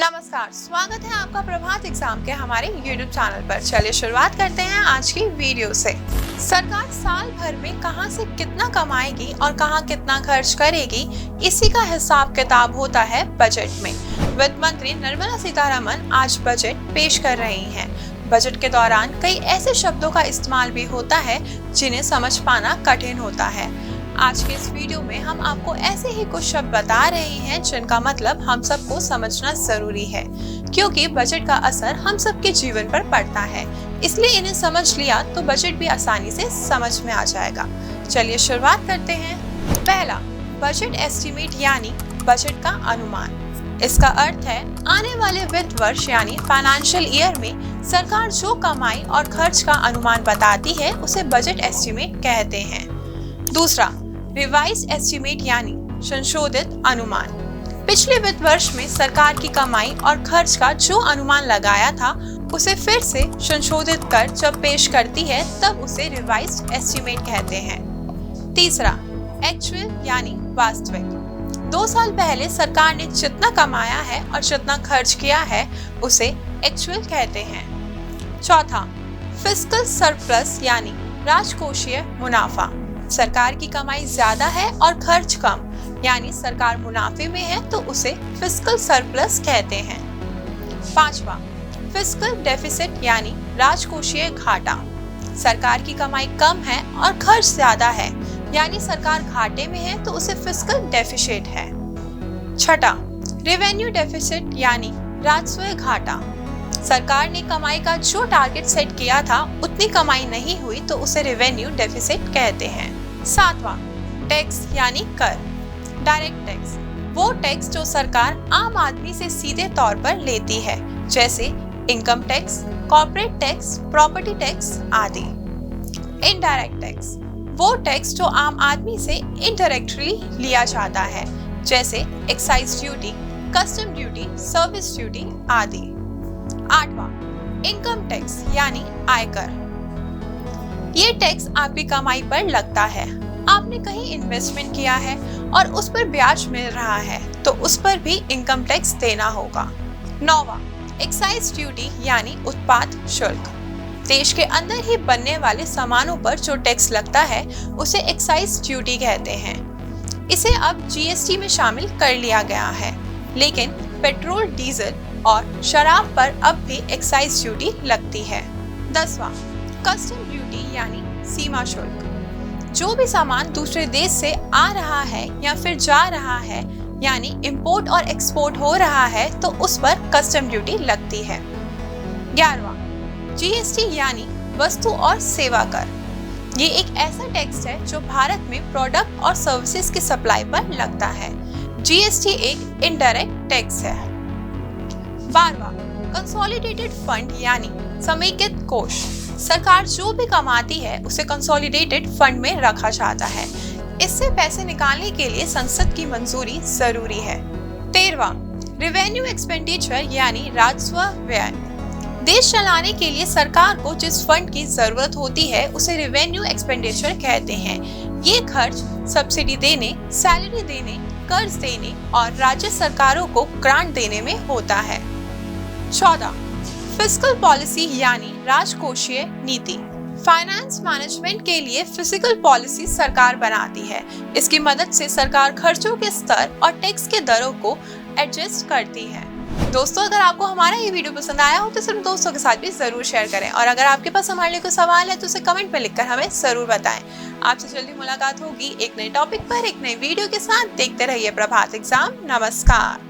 नमस्कार, स्वागत है आपका प्रभात एग्जाम के हमारे YouTube चैनल पर। चलिए शुरुआत करते हैं आज की वीडियो से। सरकार साल भर में कहां से कितना कमाएगी और कहां कितना खर्च करेगी, इसी का हिसाब किताब होता है बजट में। वित्त मंत्री निर्मला सीतारमण आज बजट पेश कर रही हैं। बजट के दौरान कई ऐसे शब्दों का इस्तेमाल भी होता है जिन्हें समझ पाना कठिन होता है। आज के इस वीडियो में हम आपको ऐसे ही कुछ शब्द बता रहे हैं जिनका मतलब हम सबको समझना जरूरी है, क्योंकि बजट का असर हम सबके जीवन पर पड़ता है। इसलिए इन्हें समझ लिया तो बजट भी आसानी से समझ में आ जाएगा। चलिए शुरुआत करते हैं। पहला, बजट एस्टिमेट यानी बजट का अनुमान। इसका अर्थ है आने वाले वित्त वर्ष यानी फाइनेंशियल ईयर में सरकार जो कमाई और खर्च का अनुमान बताती है उसे बजट एस्टिमेट कहते हैं। दूसरा, रिवाइज्ड एस्टिमेट यानी संशोधित अनुमान। पिछले वित्त वर्ष में सरकार की कमाई और खर्च का जो अनुमान लगाया था उसे फिर से संशोधित कर जब पेश करती है तब उसे रिवाइज्ड एस्टिमेट कहते हैं। तीसरा, एक्चुअल यानी वास्तविक। 2 साल पहले सरकार ने जितना कमाया है और जितना खर्च किया है उसे एक्चुअल कहते हैं। चौथा, फिस्कल सरप्लस यानी राजकोषीय मुनाफा। सरकार की कमाई ज्यादा है और खर्च कम, यानी सरकार मुनाफे में है तो उसे फिस्कल सरप्लस कहते हैं। पांचवा, फिस्कल डेफिसिट यानी राजकोषीय घाटा। सरकार की कमाई कम है और खर्च ज्यादा है, यानी सरकार घाटे में है तो उसे फिस्कल डेफिसिट है। छठा, रेवेन्यू डेफिसिट यानी राजस्व घाटा। सरकार ने कमाई का जो टारगेट सेट किया था उतनी कमाई नहीं हुई तो उसे रेवेन्यू डेफिसिट कहते हैं। सातवां, टैक्स यानी कर। डायरेक्ट टैक्स वो टैक्स जो सरकार आम आदमी से सीधे तौर पर लेती है, जैसे income tax, corporate tax, property tax आदि। इनडायरेक्ट टैक्स वो टैक्स जो आम आदमी से इनडायरेक्टली लिया जाता है, जैसे excise duty, custom duty, service duty आदि। 8वां, इनकम टैक्स यानी आयकर। ये टैक्स आपकी कमाई पर लगता है। आपने कहीं इन्वेस्टमेंट किया है और उस पर ब्याज मिल रहा है तो उस पर भी इनकम टैक्स देना होगा। 9वां, एक्साइज ड्यूटी यानी उत्पाद शुल्क। देश के अंदर ही बनने वाले सामानों पर जो टैक्स लगता है उसे एक्साइज ड्यूटी कहते हैं। इसे अब जीएसटी में शामिल कर लिया गया है, लेकिन पेट्रोल, डीजल और शराब पर अब भी एक्साइज ड्यूटी लगती है। 10वां, कस्टम ड्यूटी यानी सीमा शुल्क। जो भी सामान दूसरे देश से आ रहा है या फिर जा रहा है, यानी इंपोर्ट और एक्सपोर्ट हो रहा है तो उस पर कस्टम ड्यूटी लगती है। 11वां, जीएसटी यानी वस्तु और सेवा कर। ये एक ऐसा टैक्स है जो भारत में प्रोडक्ट और सर्विसेज की सप्लाई पर लगता है। जीएसटी एक इनडायरेक्ट टैक्स है। 12वां, कंसोलिडेटेड फंड यानी समेकित कोष। सरकार जो भी कमाती है उसे कंसोलिडेटेड फंड में रखा जाता है। इससे पैसे निकालने के लिए संसद की मंजूरी जरूरी है। 13वां, रेवेन्यू एक्सपेंडिचर यानी राजस्व व्यय। देश चलाने के लिए सरकार को जिस फंड की जरूरत होती है उसे रेवेन्यू एक्सपेंडिचर कहते हैं। ये खर्च सब्सिडी देने, सैलरी देने, कर्ज देने और राज्य सरकारों को ग्रांट देने में होता है। 14, फिस्कल पॉलिसी यानी राजकोषीय नीति। फाइनेंस मैनेजमेंट के लिए फिस्कल पॉलिसी सरकार बनाती है। इसकी मदद से सरकार खर्चों के स्तर और टैक्स के दरों को एडजस्ट करती है। दोस्तों, अगर आपको हमारा ये वीडियो पसंद आया हो तो सिर्फ दोस्तों के साथ भी जरूर शेयर करें, और अगर आपके पास हमारे लिए कोई सवाल है तो उसे कमेंट में लिखकर हमें जरूर बताएं। आपसे जल्दी मुलाकात होगी एक नए टॉपिक पर, एक नई वीडियो के साथ। देखते रहिए प्रभात एग्जाम। नमस्कार।